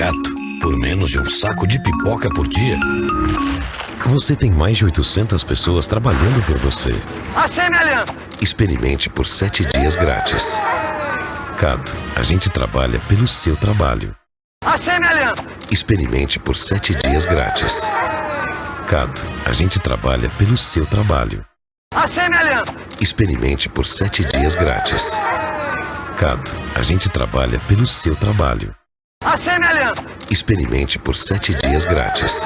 Sindicato por menos de um saco de pipoca por dia? Você tem mais de 800 pessoas trabalhando por você. Achei minha aliança! Experimente por 7 dias grátis. Cato, a gente trabalha pelo seu trabalho. Achei minha aliança! Experimente por 7 dias grátis. Cato, a gente trabalha pelo seu trabalho. Achei minha aliança! Experimente por 7 dias grátis. Cato, a gente trabalha pelo seu trabalho. Achei minha aliança! Experimente por 7 dias grátis.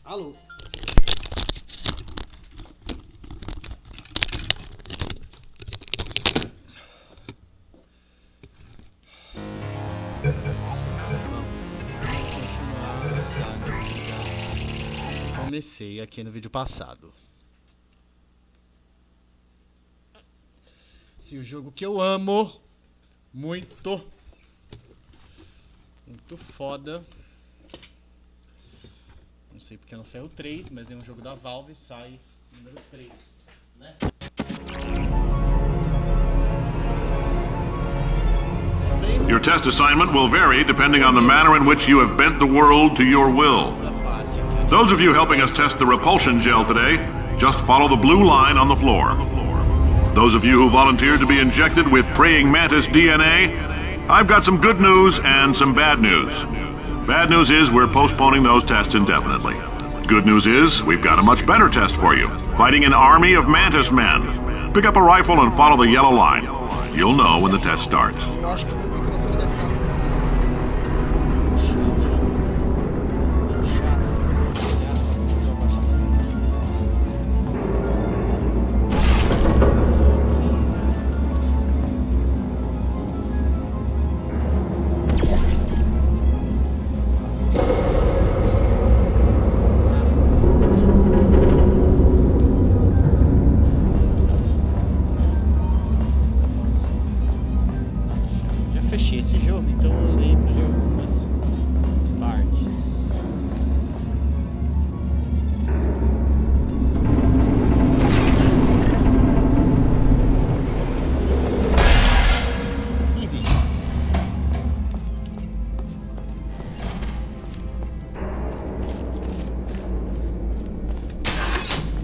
Alô? Comecei aqui no vídeo passado. Esse é o jogo que eu amo muito. Muito foda. Não sei porque não saiu 3, mas nenhum jogo da Valve sai número 3, né? Your test assignment will vary depending on the manner in which you have bent the world to your will. Those of you helping us test the repulsion gel today, just follow the blue line on the floor. Those of you who volunteered to be injected with praying mantis DNA, I've got some good news and some bad news. Bad news is we're postponing those tests indefinitely. Good news is we've got a much better test for you, fighting an army of mantis men. Pick up a rifle and follow the yellow line. You'll know when the test starts. Eu acho que o microfone deve estar. Já fechei esse jogo, então eu lembro de algumas partes. Enfim.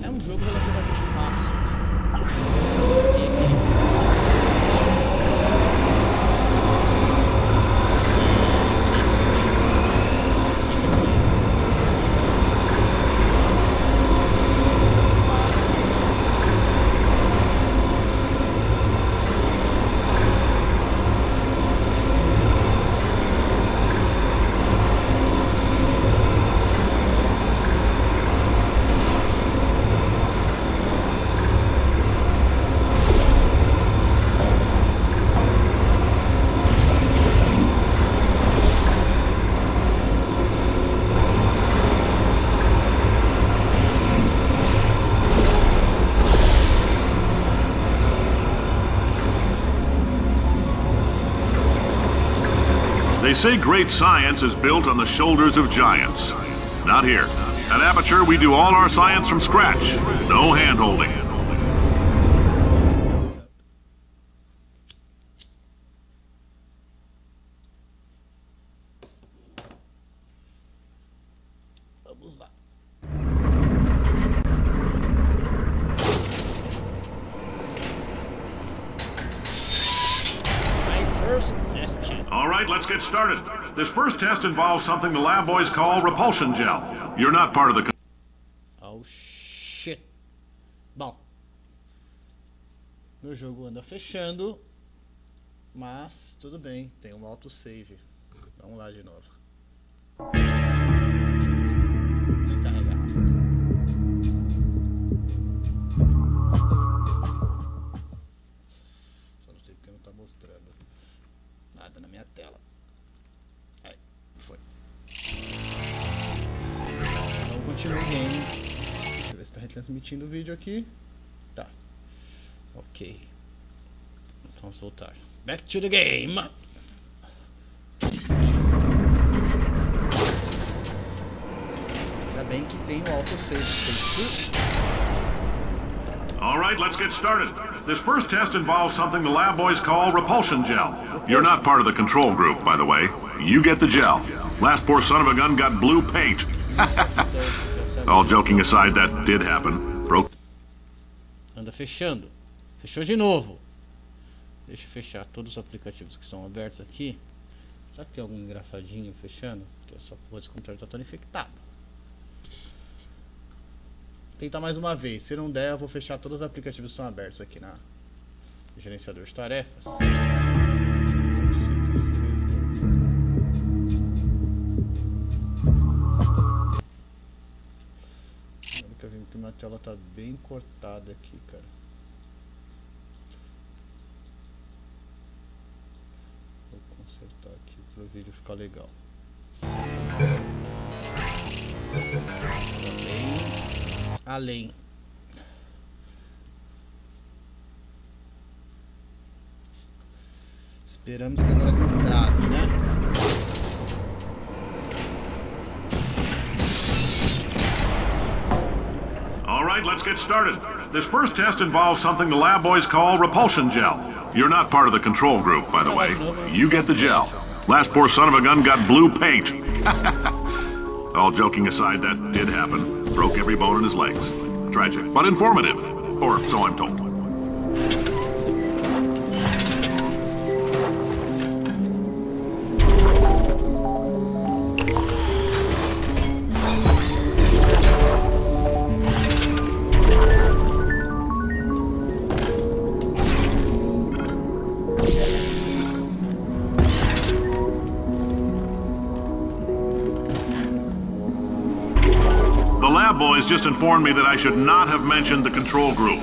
É um jogo relativamente fácil. They say great science is built on the shoulders of giants. Not here. At Aperture, we do all our science from scratch. No hand-holding. Vamos lá. right, let's get started. This first test involves something the lab boys call repulsion gel. You're not part of the... Oh, shit. Bom. Meu jogo anda fechando. Mas, tudo bem. Tem um autosave. Vamos lá de novo. Descarregar. Só não sei porque não tá mostrando nada na minha tela. Aí, foi. Então continua o game. Deixa eu ver se tá retransmitindo o vídeo aqui. Tá. Ok. Vamos voltar. Back to the game. Ainda bem que tem o autosave. All right, let's get started. This first test involves something the lab boys call repulsion gel. You're not part of the control group, by the way. You get the gel. Last poor son of a gun got blue paint. All joking aside, that did happen. Broke. Anda fechando. Fechou de novo. Deixa eu fechar todos os aplicativos que estão abertos aqui. Será que tem algum engraçadinho fechando? Porque essa porra desse computador tá todo infectado. Vou tentar mais uma vez. Se não der, eu vou fechar todos os aplicativos que estão abertos aqui na gerenciador de tarefas. Eu vi que minha tela tá bem cortada aqui, cara. Vou consertar aqui para o vídeo ficar legal. Além. Esperamos que agora não trave, né? All right, let's get started. This first test involves something the lab boys call repulsion gel. You're not part of the control group, by the way. You get the gel. Last poor son of a gun got blue paint. All joking aside, that did happen. Broke every bone in his legs. Tragic, but informative. Or so I'm told. Boys just informed me that I should not have mentioned the control group.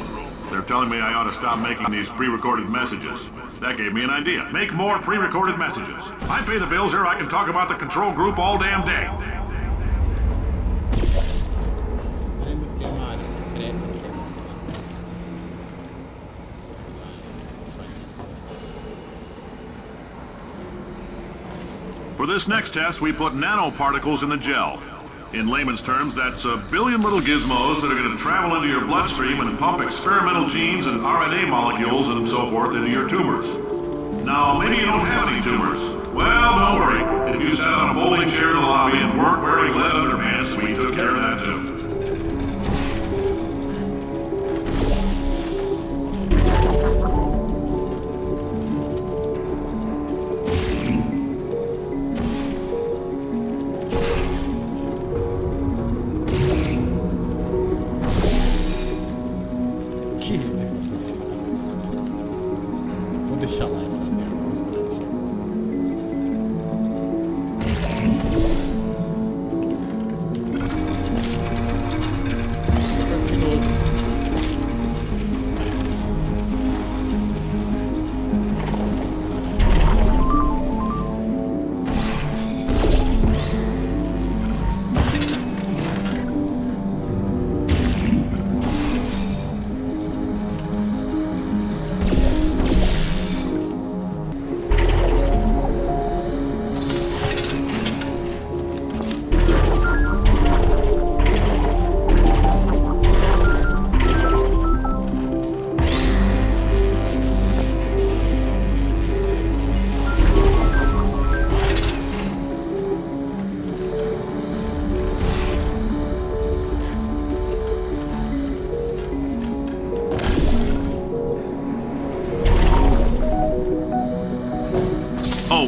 They're telling me I ought to stop making these pre-recorded messages. That gave me an idea. Make more pre-recorded messages. I pay the bills here, I can talk about the control group all damn day. For this next test, we put nanoparticles in the gel. In layman's terms, that's a billion little gizmos that are going to travel into your bloodstream and pump experimental genes and RNA molecules and so forth into your tumors. Now, maybe you don't have any tumors. Well, don't worry. If you sat on a folding chair in the lobby and weren't wearing lead underpants, we took care of that too.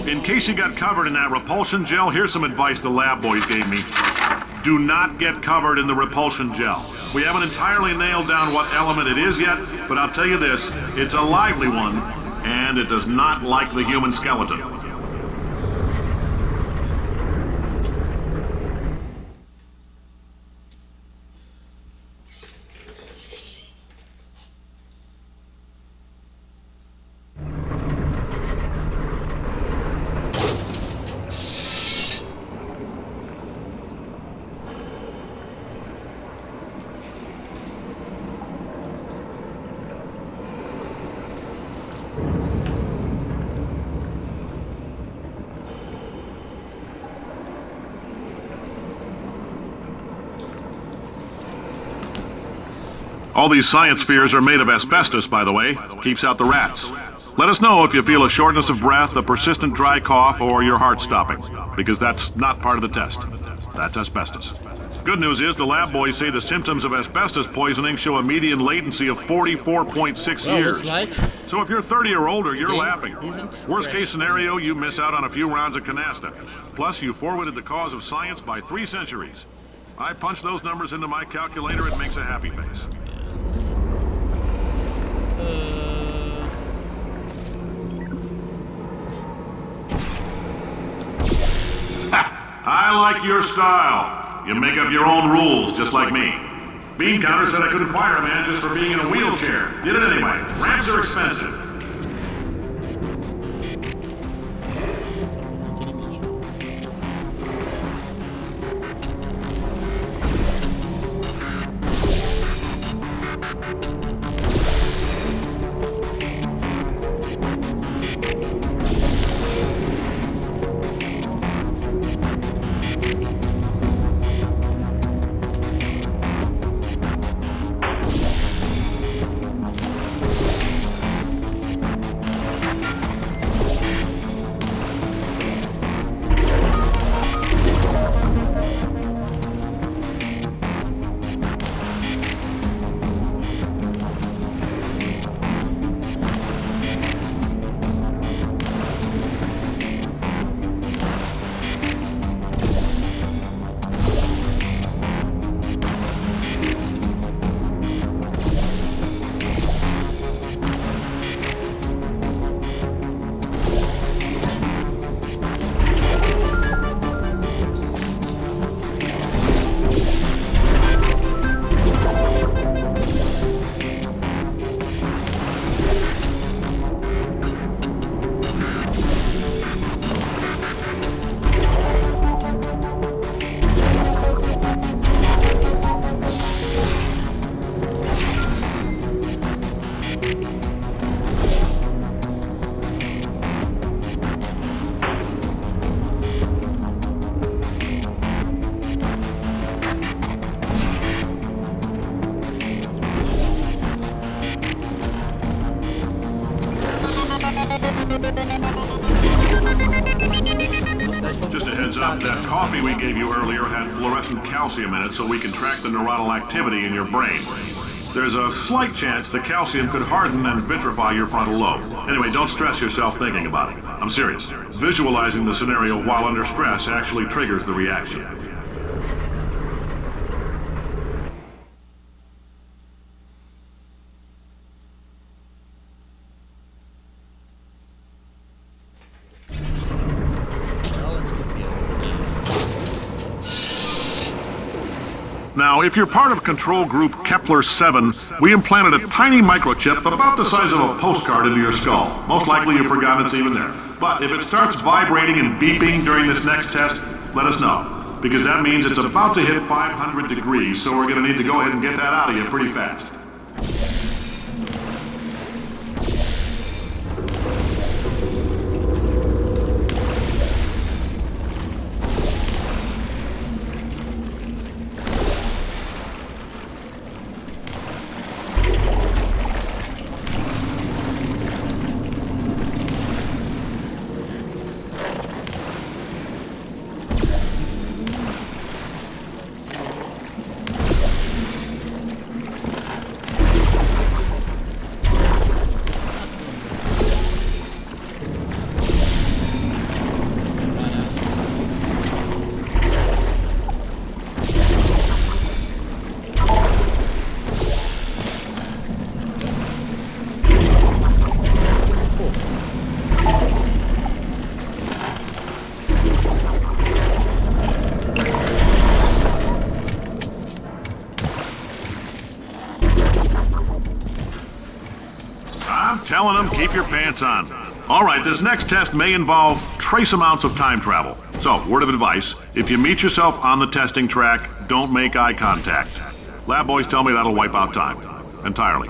in case you got covered in that repulsion gel, here's some advice the lab boys gave me. Do not get covered in the repulsion gel. We haven't entirely nailed down what element it is yet, but I'll tell you this, it's a lively one, and it does not like the human skeleton. All these science spheres are made of asbestos, by the way. Keeps out the rats. Let us know if you feel a shortness of breath, a persistent dry cough, or your heart stopping, because that's not part of the test. That's asbestos. Good news is the lab boys say the symptoms of asbestos poisoning show a median latency of 44.6 years. So if you're 30 or older, you're laughing. Worst case scenario, you miss out on a few rounds of canasta. Plus, you forwarded the cause of science by 3 centuries. I punch those numbers into my calculator, it makes a happy face. I like your style. You make up your own rules, just like me. Bean Counter said I couldn't fire a man just for being in a wheelchair. Did it anyway. Ramps are expensive. Just a heads up, that coffee we gave you earlier had fluorescent calcium in it so we can track the neuronal activity in your brain. There's a slight chance the calcium could harden and vitrify your frontal lobe. Anyway, don't stress yourself thinking about it. I'm serious. Visualizing the scenario while under stress actually triggers the reaction. Now, if you're part of control group Kepler-7, we implanted a tiny microchip about the size of a postcard into your skull. Most likely you've forgotten it's even there. But if it starts vibrating and beeping during this next test, let us know. Because that means it's about to hit 500 degrees, so we're going to need to go ahead and get that out of you pretty fast. telling them, keep your pants on. All right, this next test may involve trace amounts of time travel. So, word of advice, if you meet yourself on the testing track, don't make eye contact. Lab boys tell me that'll wipe out time. Entirely.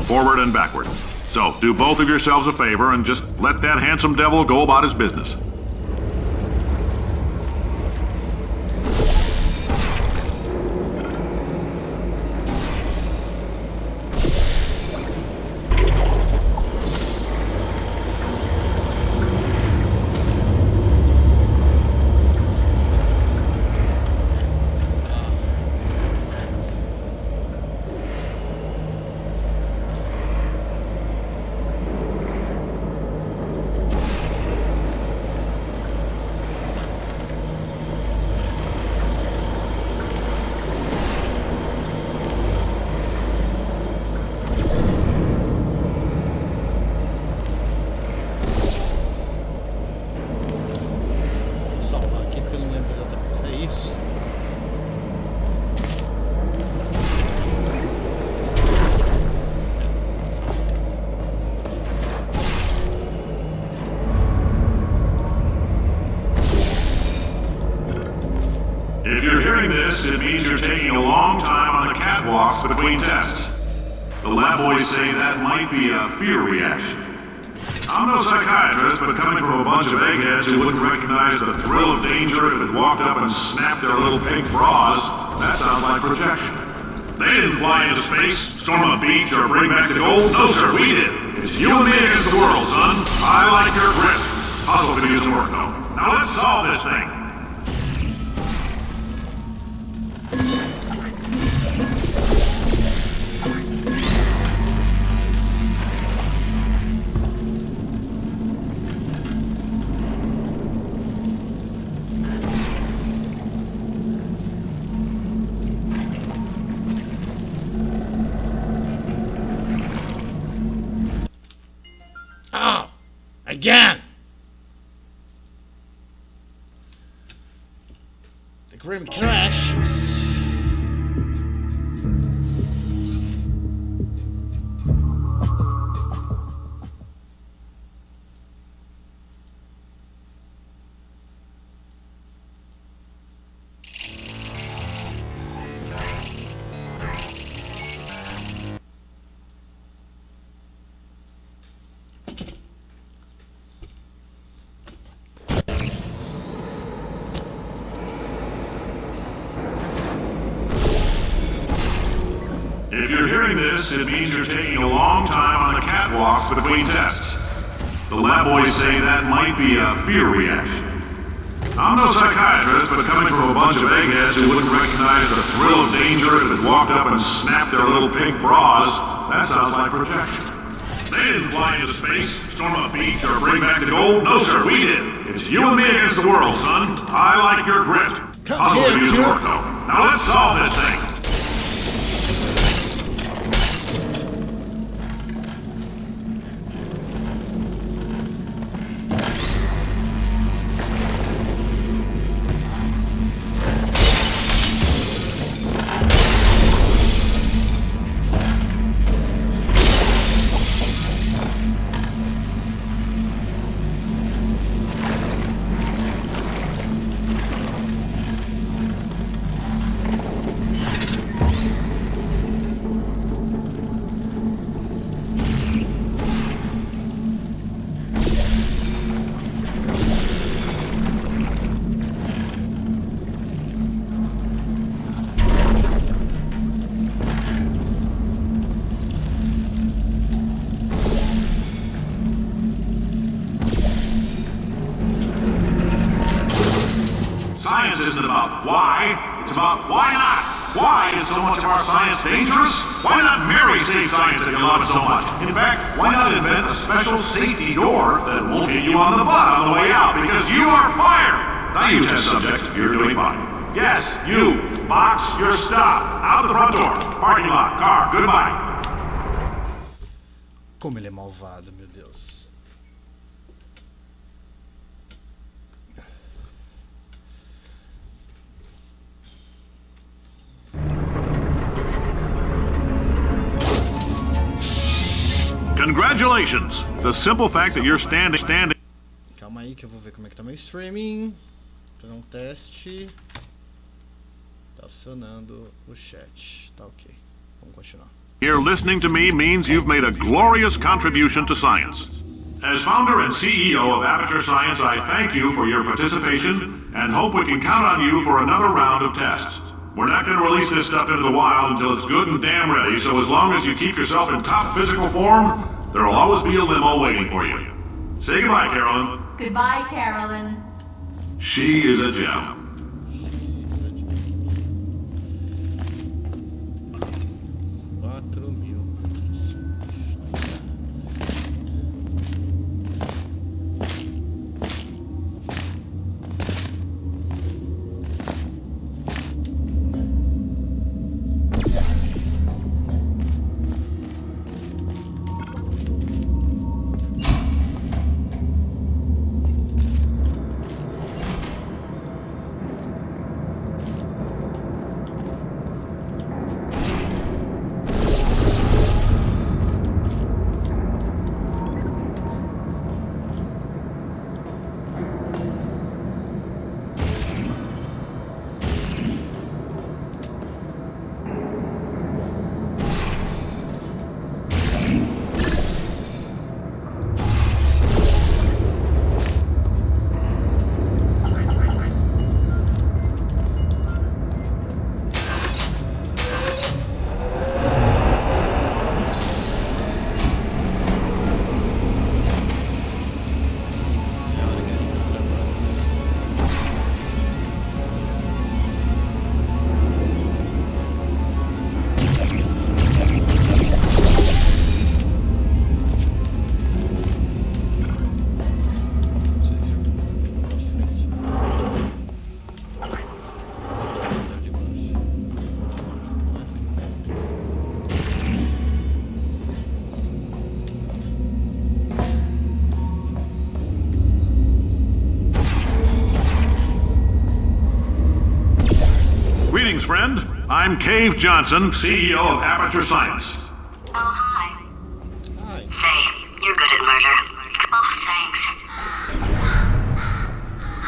Forward and backward. So, do both of yourselves a favor and just let that handsome devil go about his business. If you're hearing this, it means you're taking a long time on the catwalks between tests. The lab boys say that might be a fear reaction. I'm no psychiatrist, but coming from a bunch of eggheads who wouldn't recognize the thrill of danger if it walked up and snapped their little pink bras, that sounds like projection. They didn't fly into space, storm a beach, or bring back the gold. No, sir, we did. It's you and me against the world, son. I like your grit. Puzzle could use some work, though. Now let's solve this thing. Again! The Grim Crash. If you're hearing this, it means you're taking a long time on the catwalks between tests. The lab boys say that might be a fear reaction. I'm no psychiatrist, but coming from a bunch of eggheads who wouldn't recognize the thrill of danger if it walked up and snapped their little pink bras, that sounds like projection. They didn't fly into space, storm a beach, or bring back the gold. No, sir, we did. It's you and me against the world, son. I like your grit. Puzzle could use work, though. Now let's solve this thing. Science isn't about why, it's about why not. Why is so much of our science dangerous? Why not marry safe science if you love it so much? In fact, why not invent a special safety door that won't hit you on the butt on the way out because you are fired? Now you test subject, you're doing fine. Yes, you, box your stuff. Out the front door, parking lot, car, goodbye. Como ele é malvado, meu Deus. Congratulations! The simple fact that you're standing. Calma aí que eu vou ver como é que tá meu streaming. Fazer um teste. Tá funcionando o chat. Tá ok. Vamos continuar. Here listening to me means you've made a glorious contribution to science. As founder and CEO of Aperture Science, I thank you for your participation and hope we can count on you for another round of tests. We're not going to release this stuff into the wild until it's good and damn ready, so as long as you keep yourself in top physical form, there'll always be a limo waiting for you. Say goodbye, Carolyn. Goodbye, Carolyn. She is a gem. 4.000. Greetings, friend. I'm Cave Johnson, CEO of Aperture Science. Oh, hi. Ai, Say, you're good at murder. Oh, thanks.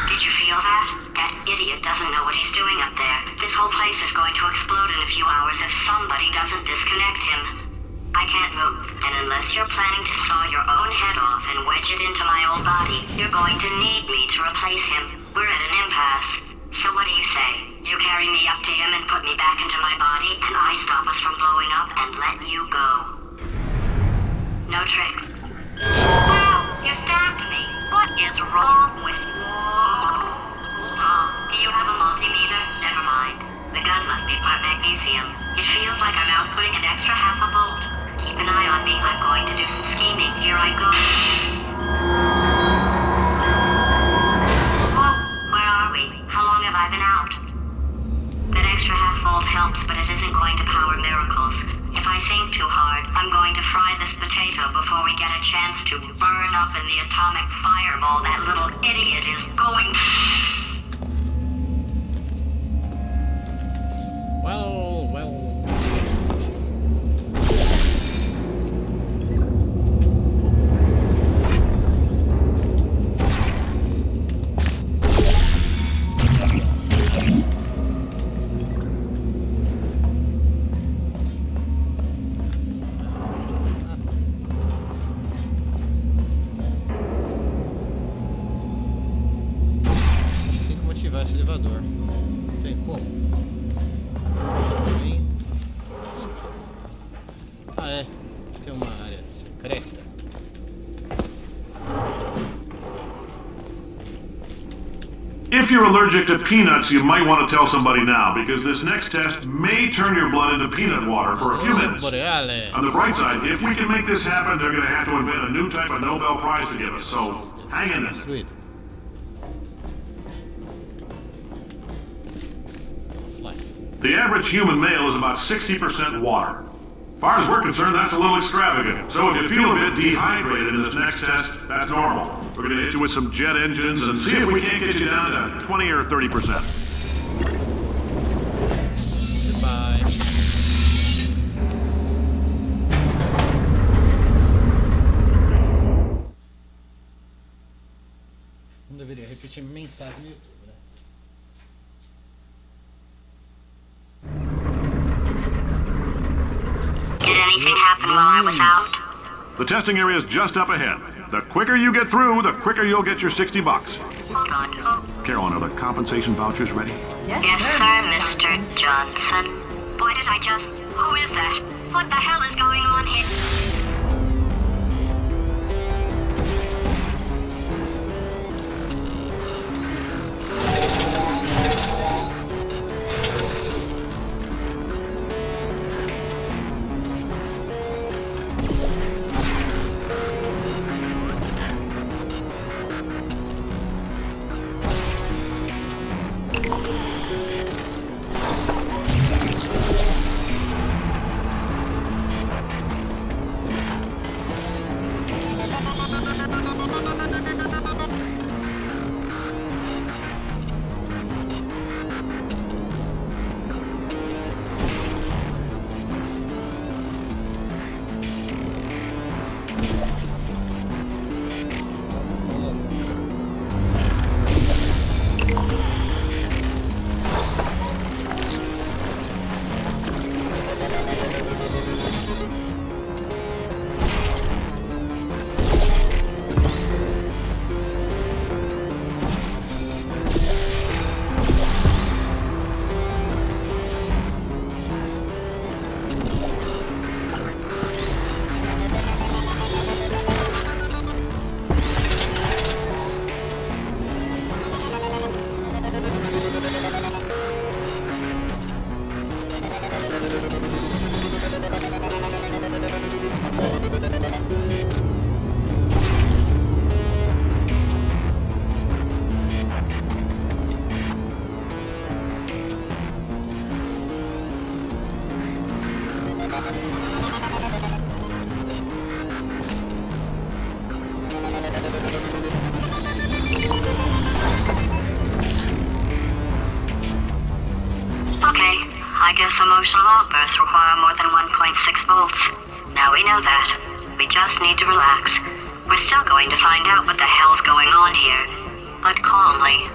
Did you feel that? That idiot doesn't know what he's doing up there. This whole place is going to explode in a few hours if somebody doesn't disconnect him. I can't move, and unless you're planning to saw your own head off and wedge it into my old body, you're going to need me to replace him. We're at an impasse. So what do you say? You carry me up to him and put me back into my body, and I stop us from blowing up and let you go. No tricks. Wow, you stabbed me. What is wrong with you? Oh, do you have a multimeter? Never mind. The gun must be part magnesium. It feels like I'm outputting an extra half a volt. Keep an eye on me. I'm going to do some scheming. Here I go. Whoa, where are we? How long have I been out? That extra half volt helps, but it isn't going to power miracles. If I think too hard, I'm going to fry this potato before we get a chance to burn up in the atomic fireball that little idiot is going to... well. Tem como ativar esse elevador. Tem como? Tem. Ah, é. Tem uma área secreta. If you're allergic to peanuts, you might want to tell somebody now, because this next test may turn your blood into peanut water for a few minutes. Boreale. On the bright side, if we can make this happen, they're going to have to invent a new type of Nobel Prize to give us, so hang in there. Destruído. Fly. The average human male is about 60% water. As far as we're concerned, that's a little extravagant. So if you feel a bit dehydrated in this next test, that's normal. We're going to hit you with some jet engines and see if we can't get you down to 20 or 30%. Goodbye. deveria repetir mensagem no YouTube, né? Did anything happen while I was out? The testing area is just up ahead. The quicker you get through, the quicker you'll get your $60. Good. Carolyn, are the compensation vouchers ready? Yes, sir, Mr. Johnson. Boy, did I just... Who is that? What the hell is going on here? I guess emotional outbursts require more than 1.6 volts. Now we know that. We just need to relax. We're still going to find out what the hell's going on here, but calmly.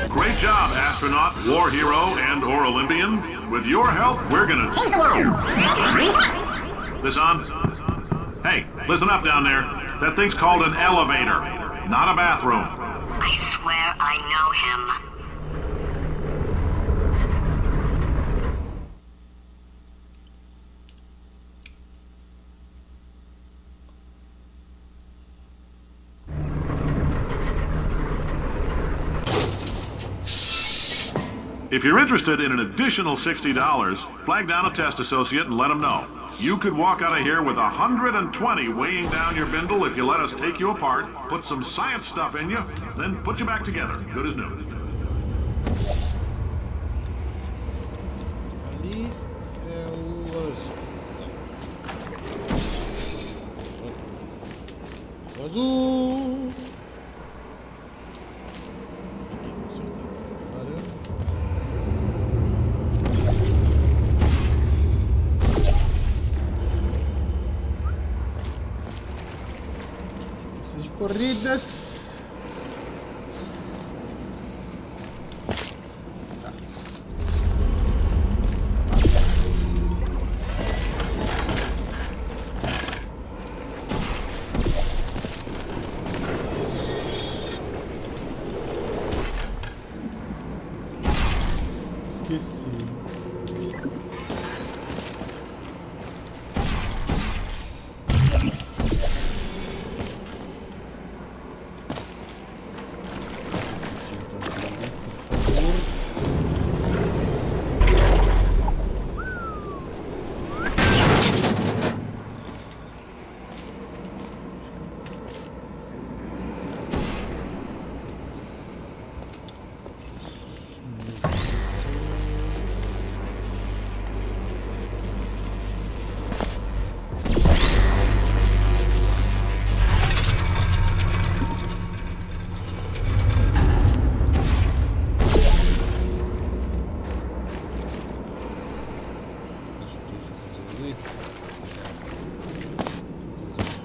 Great job, astronaut, war hero, and/or Olympian. With your help, we're gonna change the world. This on? Hey, listen up down there. That thing's called an elevator, not a bathroom. I swear I know him. If you're interested in an additional $60, flag down a test associate and let them know. You could walk out of here with 120 weighing down your bindle if you let us take you apart, put some science stuff in you, then put you back together, good as new. Ali é o azul. O azul. Corridas. esqueci.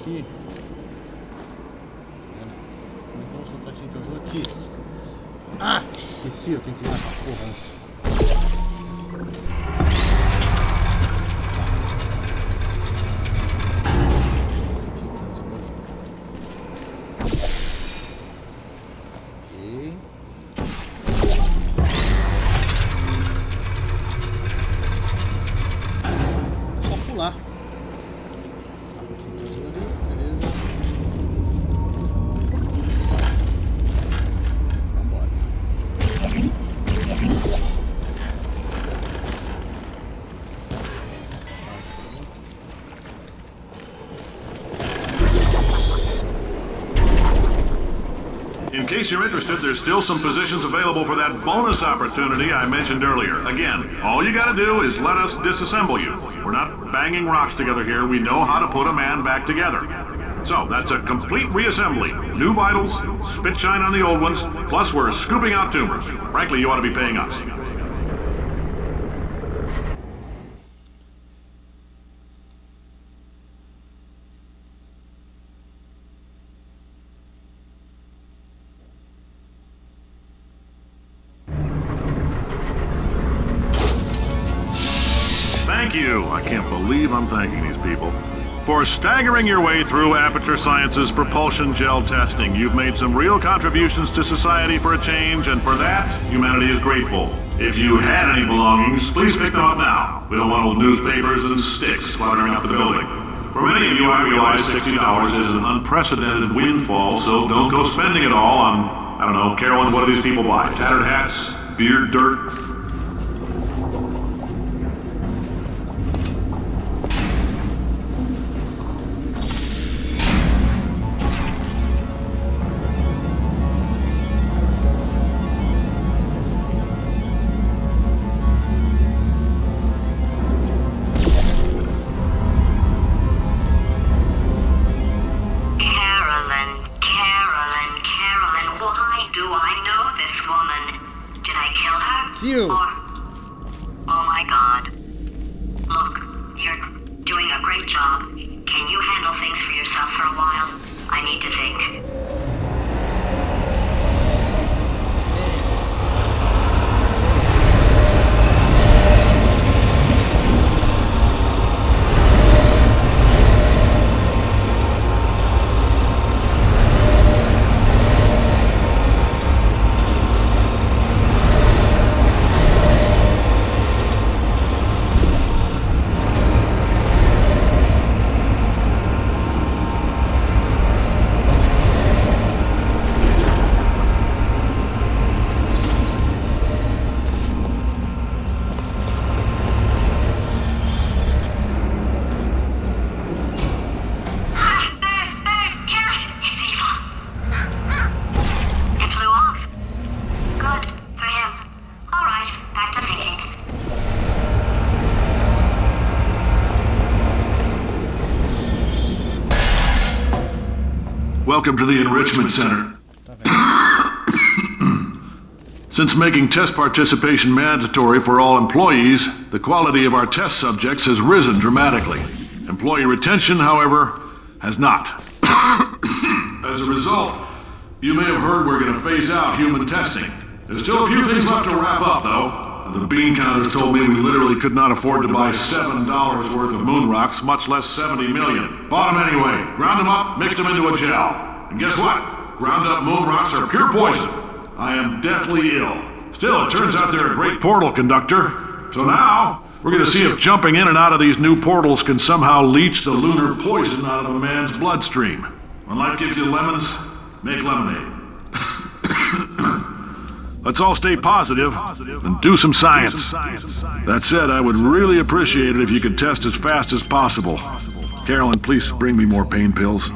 Aqui. Então você tá tinta azul aqui. Ah! Esqueci, eu tenho que ir nessa porra antes. Pular. In case you're interested, there's still some positions available for that bonus opportunity I mentioned earlier. Again, all you gotta do is let us disassemble you. We're not banging rocks together here. We know how to put a man back together. So, that's a complete reassembly. New vitals, spit shine on the old ones, plus we're scooping out tumors. Frankly, you ought to be paying us. Thank you. I can't believe I'm thanking these people. For staggering your way through Aperture Science's propulsion gel testing, you've made some real contributions to society for a change, and for that, humanity is grateful. If you had any belongings, please pick them up now. We don't want old newspapers and sticks cluttering up the building. For many of you, I realize $60 is an unprecedented windfall, so don't go spending it all on, I don't know, Carolyn, what do these people buy? Tattered hats? Beard dirt? You. Or, oh my God. Look, you're doing a great job. Can you handle things for yourself for a while? I need to think. Welcome to the Enrichment Center. Since making test participation mandatory for all employees, the quality of our test subjects has risen dramatically. Employee retention, however, has not. As a result, you may have heard we're going to phase out human testing. There's still a few things left to wrap up, though. The bean counters told me we literally could not afford to buy $7 worth of moon rocks, much less 70 million. Bought them anyway, ground them up, mixed them into a gel. And guess what? Ground up moon rocks are pure poison. I am deathly ill. Still, it turns out they're a great portal conductor. So now, we're going to see if jumping in and out of these new portals can somehow leach the lunar poison out of a man's bloodstream. When life gives you lemons, make lemonade. Let's all stay positive and do some science. That said, I would really appreciate it if you could test as fast as possible. Carolyn, please bring me more pain pills.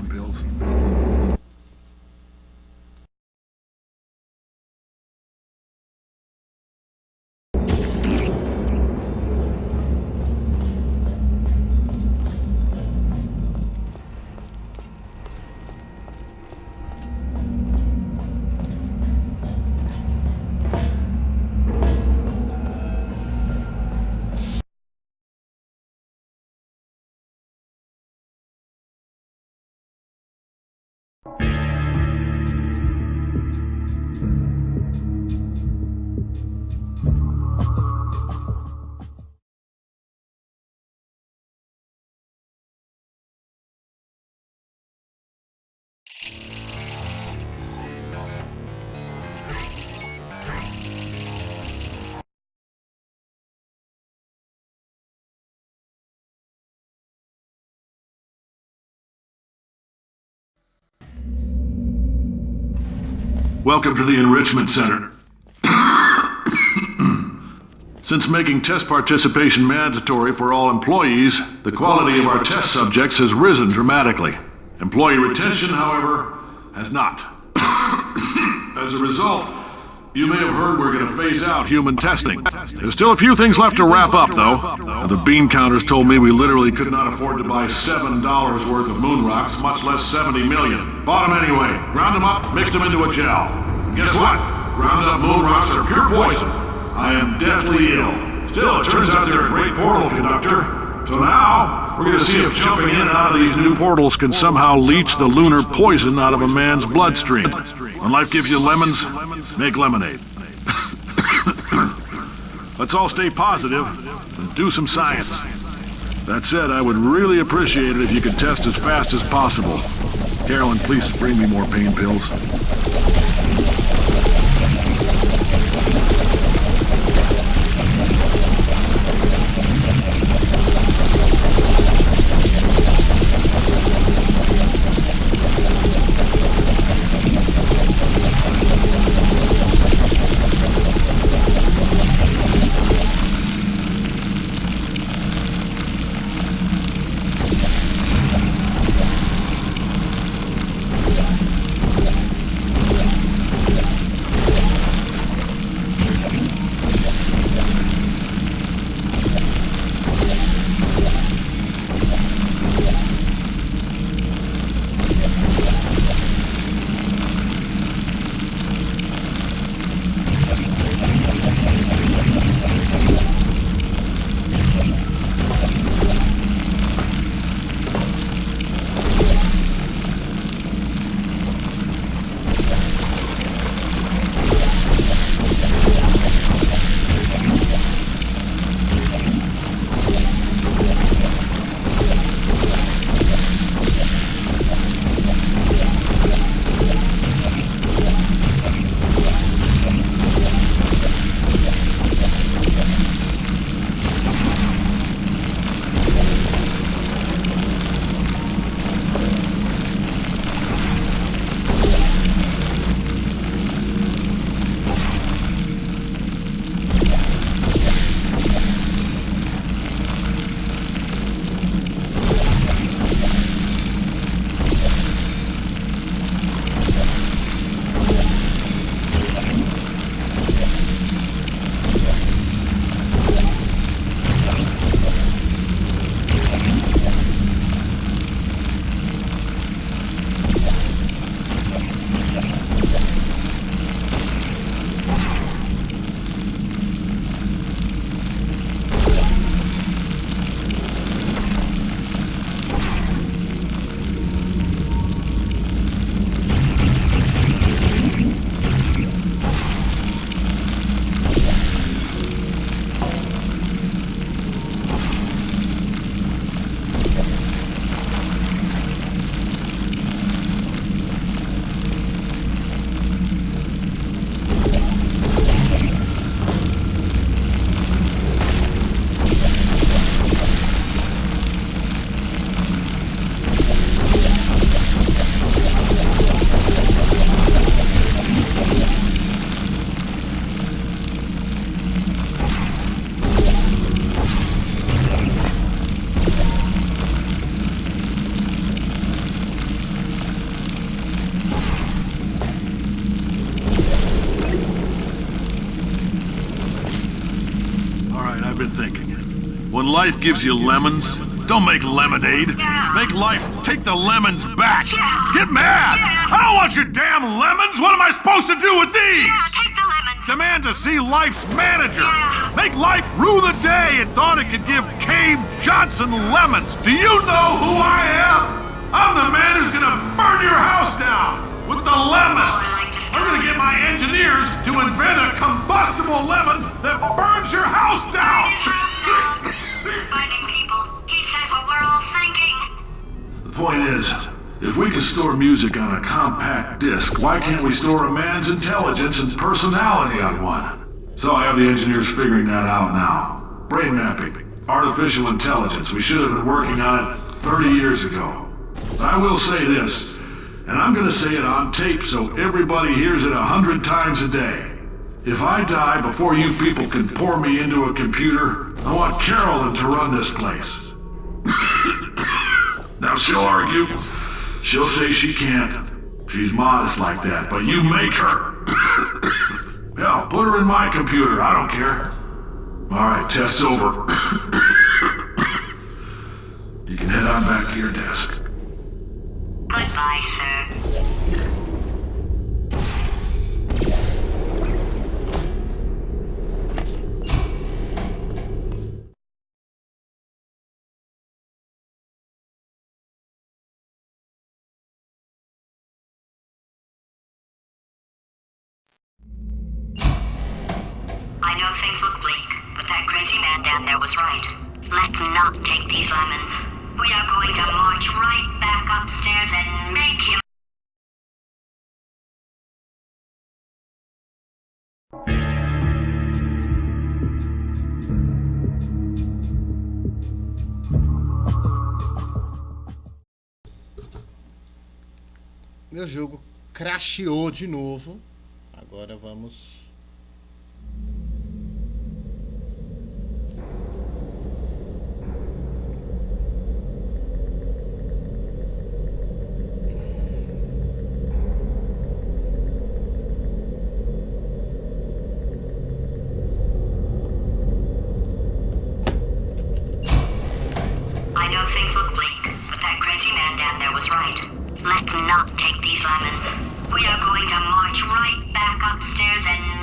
Welcome to the Enrichment Center. Since making test participation mandatory for all employees, the quality of our test subjects has risen dramatically. Employee retention, however, has not. As a result, you may have heard we're going to phase out human testing. There's still a few things left to wrap up, though. The bean counters told me we literally could not afford to buy $7 worth of moon rocks, much less 70 million. Bought them anyway, ground them up, mixed them into a gel. And guess what? Ground up moon rocks are pure poison. I am deathly ill. Still, it turns out they're a great portal conductor. So now, we're going to see if jumping in and out of these new portals can somehow leach the lunar poison out of a man's bloodstream. When life gives you lemons, make lemonade. Let's all stay positive and do some science. That said, I would really appreciate it if you could test as fast as possible. Carolyn, please bring me more pain pills. been thinking. When life gives you lemons, don't make lemonade. Yeah. Make life take the lemons back. Yeah. Get mad! Yeah. I don't want your damn lemons! What am I supposed to do with these? Yeah, take the lemons. Demand to see life's manager. Yeah. Make life rue the day it thought it could give Cave Johnson lemons. Do you know who I am? I'm the man who's gonna burn your house down with the lemon. Oh, I like this I'm gonna get my engineers to invent a combustible lemon that burns your house down. His house down. Finding people. He says what we're all thinking. The point is, if we can store music on a compact disc, why can't we store a man's intelligence and personality on one? So I have the engineers figuring that out now. Brain mapping, artificial intelligence. We should have been working on it 30 years ago. But I will say this, and I'm gonna say it on tape so everybody hears it 100 times a day. If I die before you people can pour me into a computer, I want Carolyn to run this place. Now she'll argue. She'll say she can't. She's modest like that, but you make her. Hell, put her in my computer. I don't care. All right, test's over. You can head on back to your desk. Goodbye, sir. I know things look bleak, but that crazy man down there was right. Let's not take these lemons. We are going to march right back upstairs and make him. Meu jogo crasheou de novo. Agora vamos. I know things look bleak, but that crazy man down there was right. Let's not take these lemons. We are going to march right back upstairs and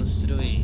construir.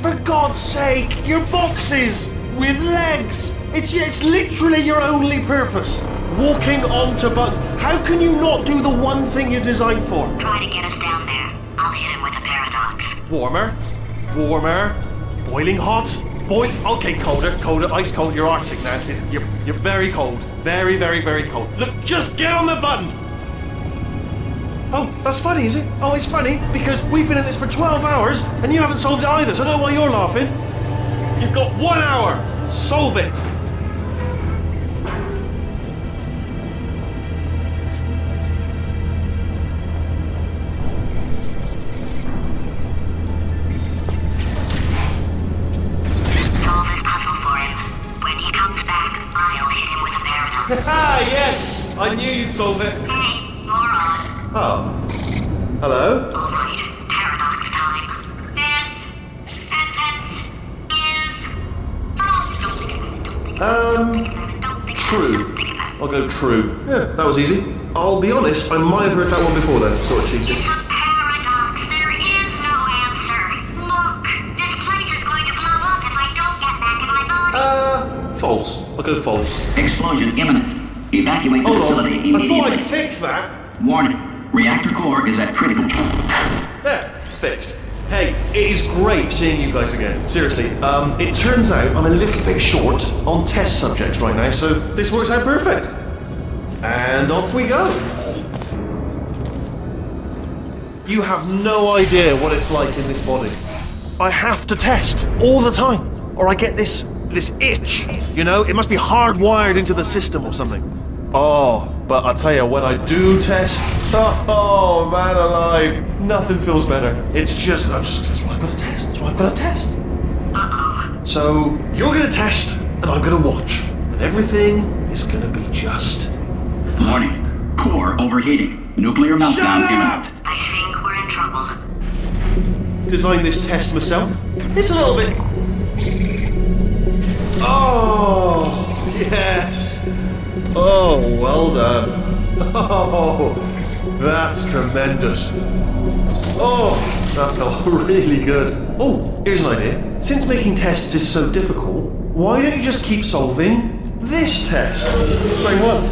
For God's sake, your boxes with legs. It's literally your only purpose. Walking onto bugs. How can you not do the one thing you're designed for? Try to get us down there. I'll hit him with a paradox. Warmer. Boiling hot. Okay, colder, ice cold. You're Arctic now. You're very cold. Very, very, very cold. Look, just get on the button. Oh, that's funny, is it? Oh, it's funny because we've been at this for 12 hours and you haven't solved it either, so I don't know why you're laughing. You've got 1 hour. Solve it. Solve this puzzle for him. When he comes back, I'll hit him with a paradox. Ah, yes! I knew you'd solve it. Hey, moron. Oh. Hello? All right, paradox time. This sentence is false. Don't think about it. True. I'll go true. Yeah, that was easy. I'll be honest, I might have heard that one before then, sort of cheating. It's a paradox. There is no answer. Look, this place is going to blow up if I don't get back in my body. False. I'll go false. Explosion imminent. Evacuate the Hold facility on. I immediately. thought I'd fix that. Warning. Reactor core is at critical. There, fixed. Hey, it is great seeing you guys again. Seriously, it turns out I'm a little bit short on test subjects right now, so this works out perfect. And off we go. You have no idea what it's like in this body. I have to test all the time, or I get this itch, you know? It must be hardwired into the system or something. Oh, but I tell you, when I do test, oh man alive, nothing feels better. It's just, that's why I've got to test. That's why I've got to test. So, you're going to test, and I'm going to watch. And everything is going to be just fine. Warning. Core overheating. Nuclear meltdown imminent. I think we're in trouble. Designed this test myself. It's a little bit... Oh, yes. Oh, well done. Oh, that's tremendous. Oh, that felt really good. Oh, here's an idea. Since making tests is so difficult, why don't you just keep solving this test? Same one.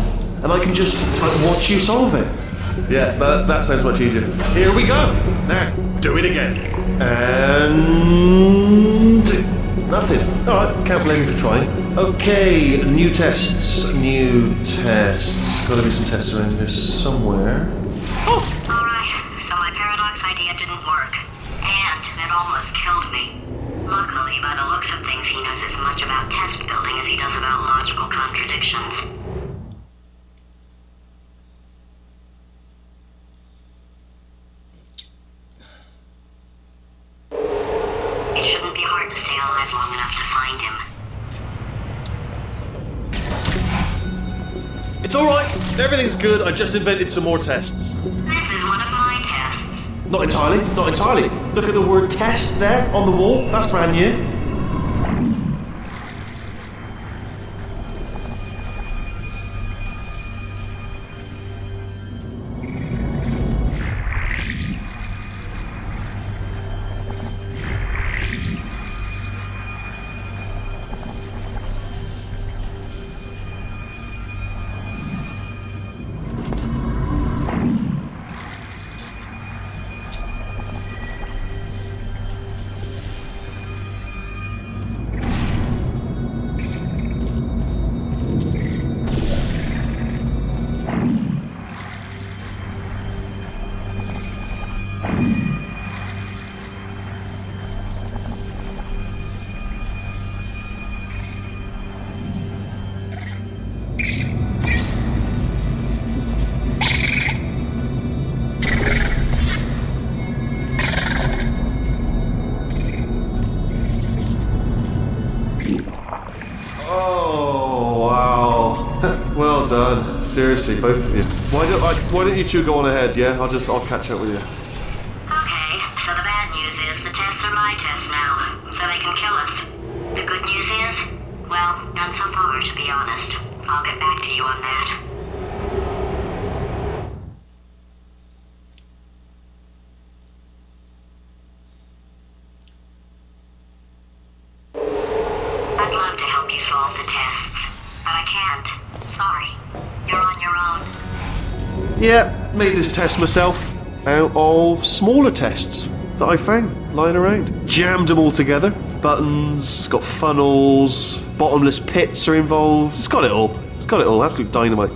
And I can just watch you solve it. Yeah, that sounds much easier. Here we go. Now, do it again. And... nothing. Alright, can't blame you for trying. Okay, new tests. Gotta be some tests around here somewhere. Oh! Alright, so my paradox idea didn't work. And it almost killed me. Luckily, by the looks of things, he knows as much about test building as he does about logical contradictions. It shouldn't be hard to stay alive long enough to find him. It's alright, everything's good, I just invented some more tests. This is one of my tests. Not entirely. Look at the word test there on the wall, that's brand new. Well done. Seriously, both of you. Why don't you two go on ahead, yeah? I'll catch up with you. Okay, so the bad news is the tests are my tests now, so they can kill us. The good news is, well, none so far, to be honest. I'll get back to you on that. I'd love to help you solve the tests, but I can't. Sorry. You're on your own. Yeah, made this test myself out of smaller tests that I found lying around. Jammed them all together. Buttons, got funnels, bottomless pits are involved. It's got it all. Absolute dynamite.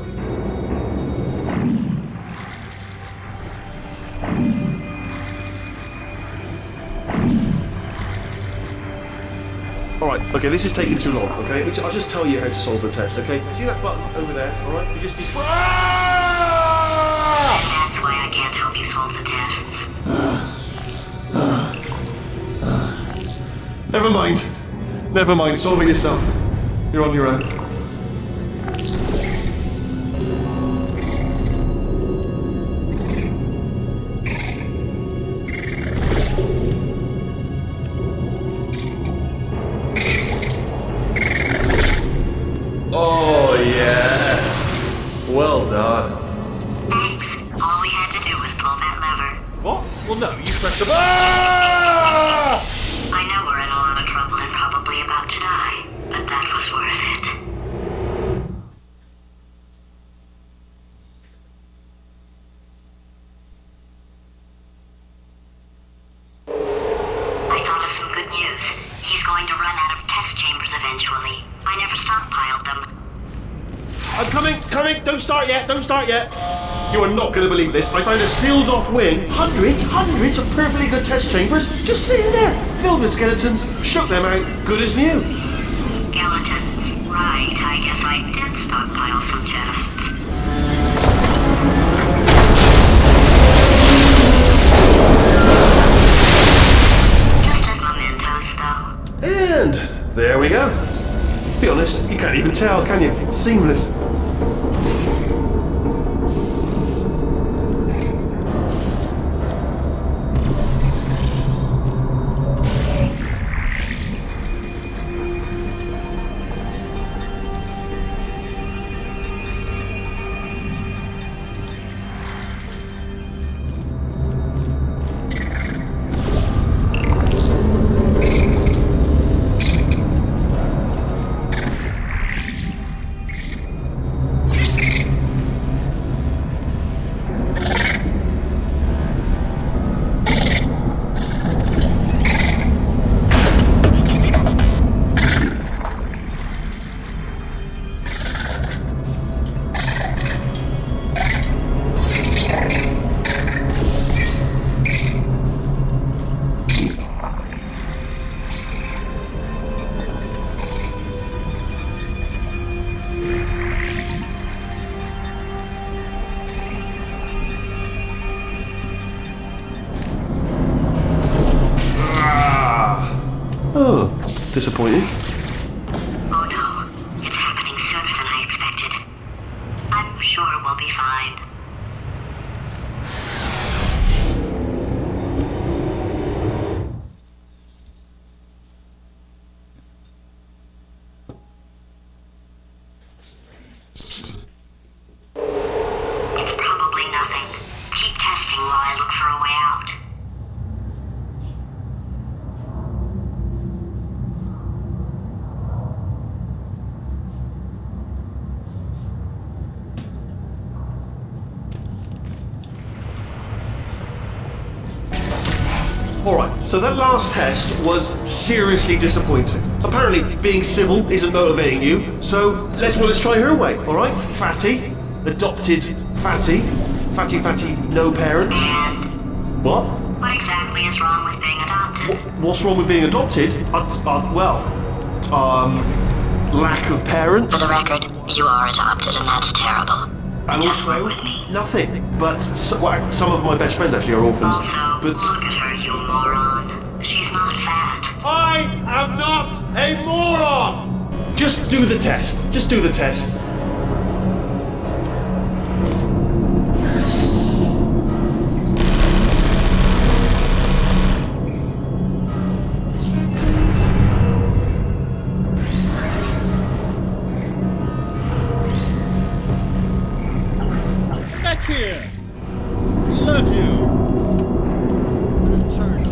Alright, okay, this is taking too long, okay? I'll just tell you how to solve the test, okay? See that button over there, alright? You just need... That's why I can't help you solve the tests. Never mind, solve it yourself. You're on your own. Oh, yes. Well done. Thanks. All we had to do was pull that lever. What? Well, no, you pressed the... Ah! I know we're in a lot of trouble and probably about to die, but that was worth it. good news. He's going to run out of test chambers eventually. I never stockpiled them. I'm coming! Don't start yet! You are not going to believe this. I found a sealed off wing. Hundreds of perfectly good test chambers just sitting there, filled with skeletons. Shook them out, good as new. Skeletons. Right, I guess I did stockpile some chests. Just as mementos, though. And there we go. Be honest, you can't even tell, can you? It's seamless. Disappointing. Oh no, it's happening sooner than I expected. I'm sure we'll be fine. It's probably nothing. Keep testing while I look for a way out. Alright, so that last test was seriously disappointing. Apparently, being civil isn't motivating you, so let's try her way, alright? Fatty, adopted Fatty, Fatty, no parents. And What? what exactly is wrong with being adopted? What's wrong with being adopted? Lack of parents. For the record, you are adopted and that's terrible. And Just also, work with me. nothing. But some of my best friends actually are orphans. Also, But look at her, you moron. She's not fat. I am not a moron! Just do the test. Just do the test. Back here! Love you! Sorry.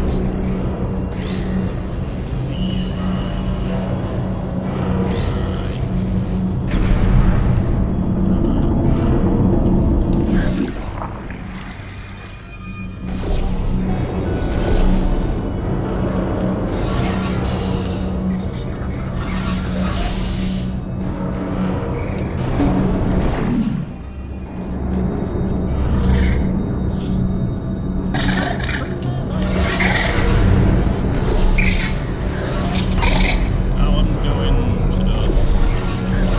Now I'm going to the...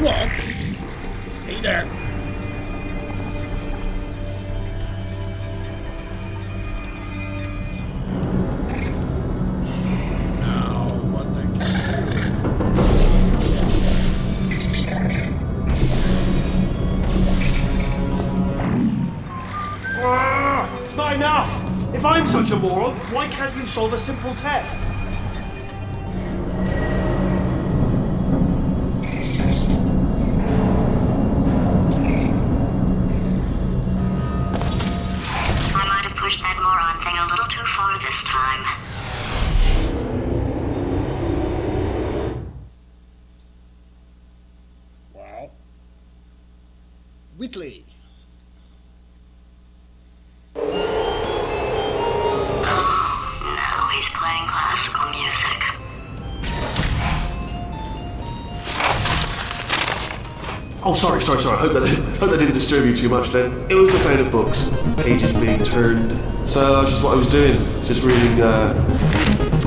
What? Stay there. Now, what I can do... It's not enough! If I'm such a moron, why can't you solve a simple test? I might have pushed that moron thing a little too far this time. Wow. Whitley. Oh, sorry. I hope that didn't disturb you too much then. It was the sound of books, pages being turned. So that's just what I was doing, just reading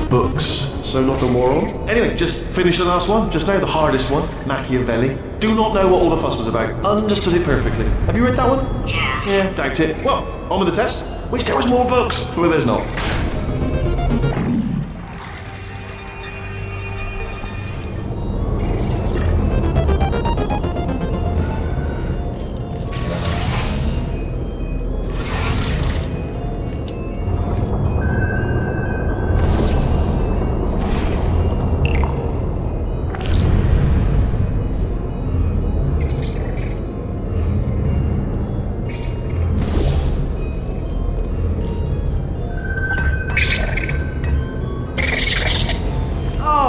books. So not immoral. Anyway, just finished the last one, just now, the hardest one, Machiavelli. Do not know what all the fuss was about. Understood it perfectly. Have you read that one? Yes. Yeah, doubt it. Well, on with the test. Wish there was more books. Well, there's not.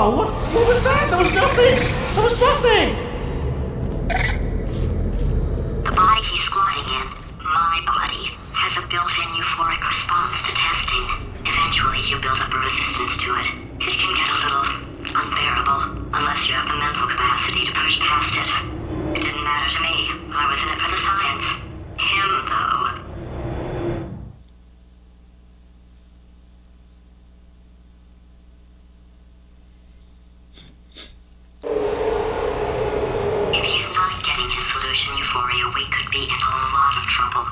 What was that? There was nothing! There was nothing! The body he's squatting in, my body, has a built-in euphoric response to testing. Eventually you build up a resistance to it. It can get a little unbearable, unless you have the mental capacity to push past it. It didn't matter to me. I was in it for the science. Him, though. If he's not getting his solution, Euphoria, we could be in a lot of trouble.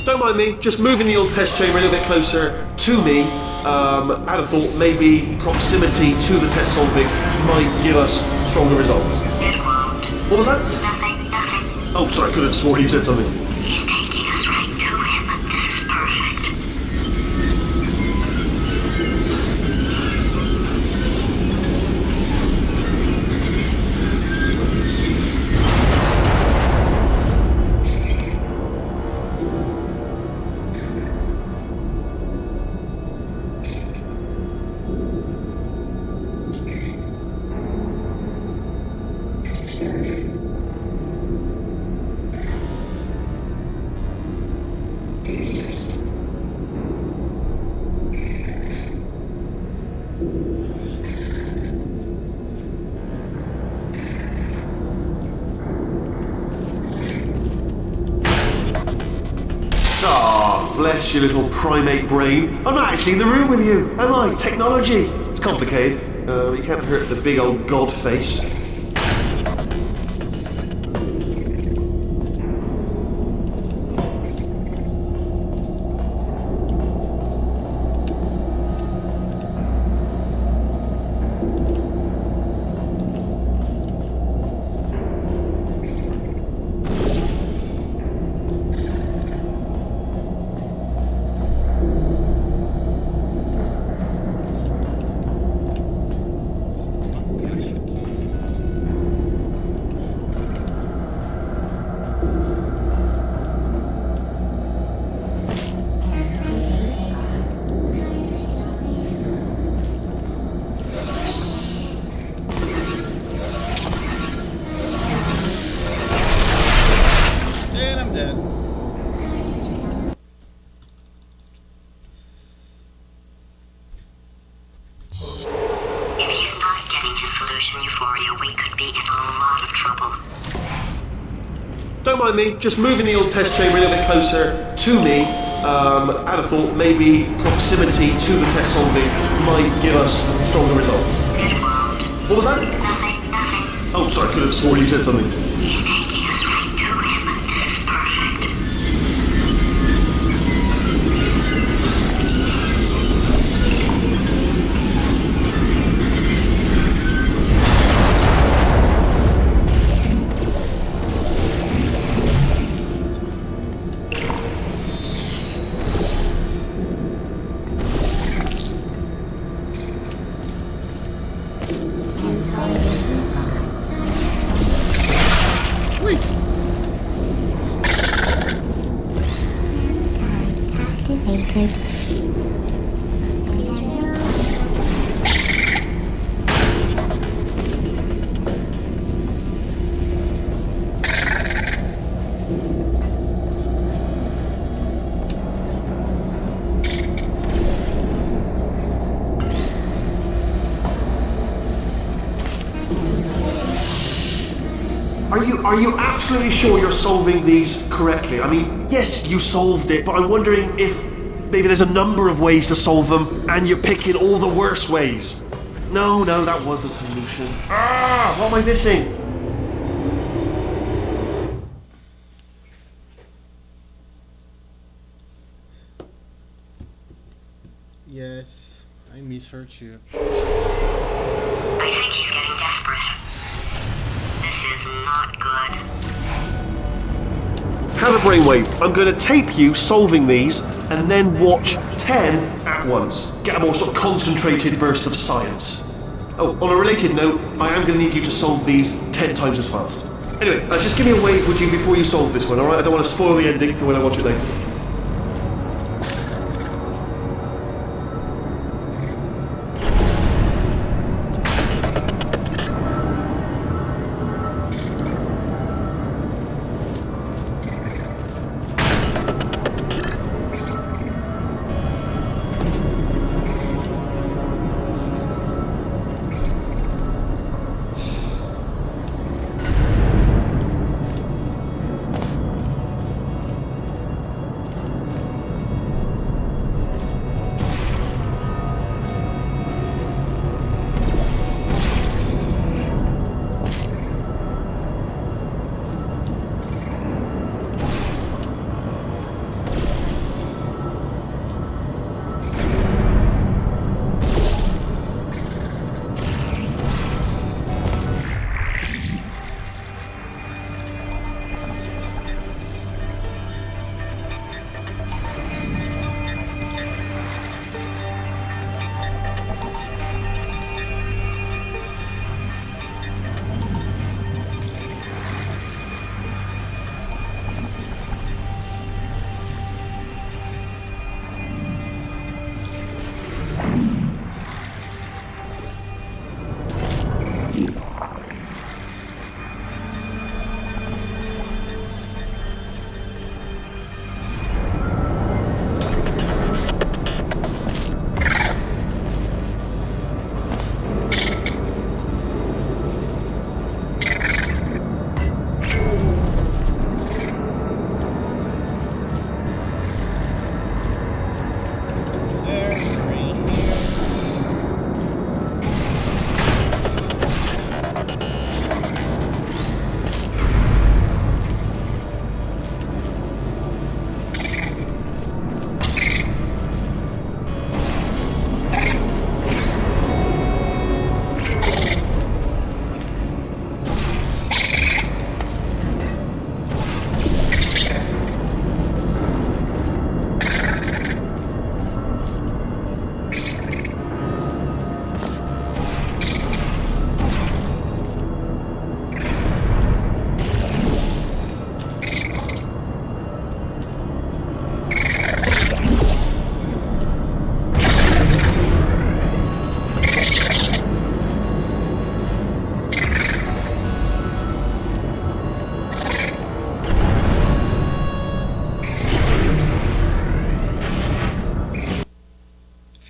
Don't mind me, just moving the old test chamber a little bit closer to me. I'd have thought maybe proximity to the test solving might give us stronger results. It won't. What was that? Nothing. Oh, sorry, I could have sworn you said something. He's taking us right to him. This is perfect. Bless your little primate brain. I'm not actually in the room with you, am I? Technology. It's complicated. You can't hurt the big old god face. And I'm dead. If he's not getting his solution, Euphoria, we could be in a lot of trouble. Don't mind me, just moving the old test chamber a little bit closer to me. I'd have thought maybe proximity to the test solving might give us stronger results. It won't. What was that? Nothing. Oh, sorry, I could have sworn you said something. He's taking us right to him. This is perfect. Wait. Are you absolutely sure you're solving these correctly? I mean, yes, you solved it, but I'm wondering if maybe there's a number of ways to solve them, and you're picking all the worst ways. No, that was the solution. What am I missing? Yes, I miss her too. I think he's getting desperate. This is not good. Have a brainwave. I'm going to tape you solving these, and then watch 10 at once. Get a more sort of concentrated burst of science. Oh, on a related note, I am going to need you to solve these 10 times as fast. Anyway, just give me a wave, would you, before you solve this one, alright? I don't want to spoil the ending for when I watch it later.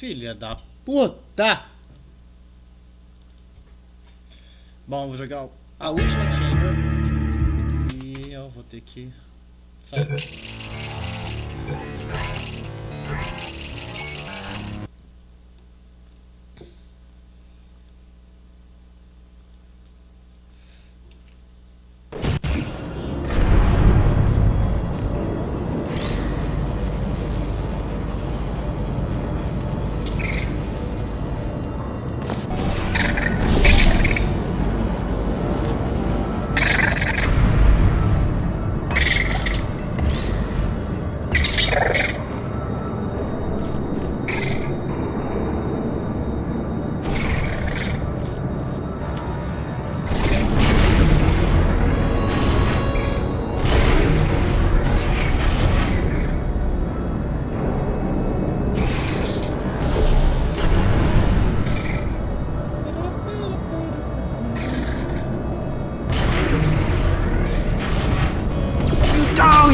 Filha da puta! Bom, vou jogar a última chamber e eu vou ter que sair.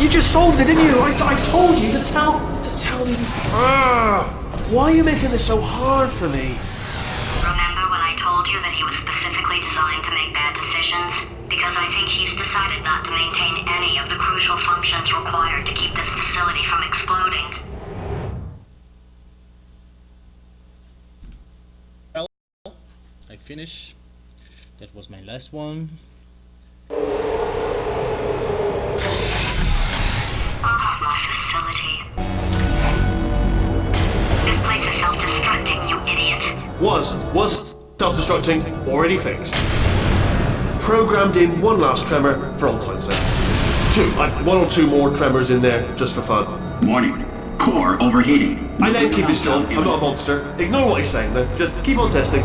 You just solved it, didn't you? I told you to tell me. Why are you making this so hard for me? Remember when I told you that he was specifically designed to make bad decisions? because I think he's decided not to maintain any of the crucial functions required to keep this facility from exploding. Well, I finished. That was my last one. Oh, my facility. This place is self-destructing, you idiot. Was self-destructing, already fixed. Programmed in one last tremor for old time's sake. One or two more tremors in there, just for fun. Warning. Core overheating. I let him keep his job, I'm not a monster. Ignore what he's saying then, just keep on testing.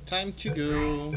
Time to go.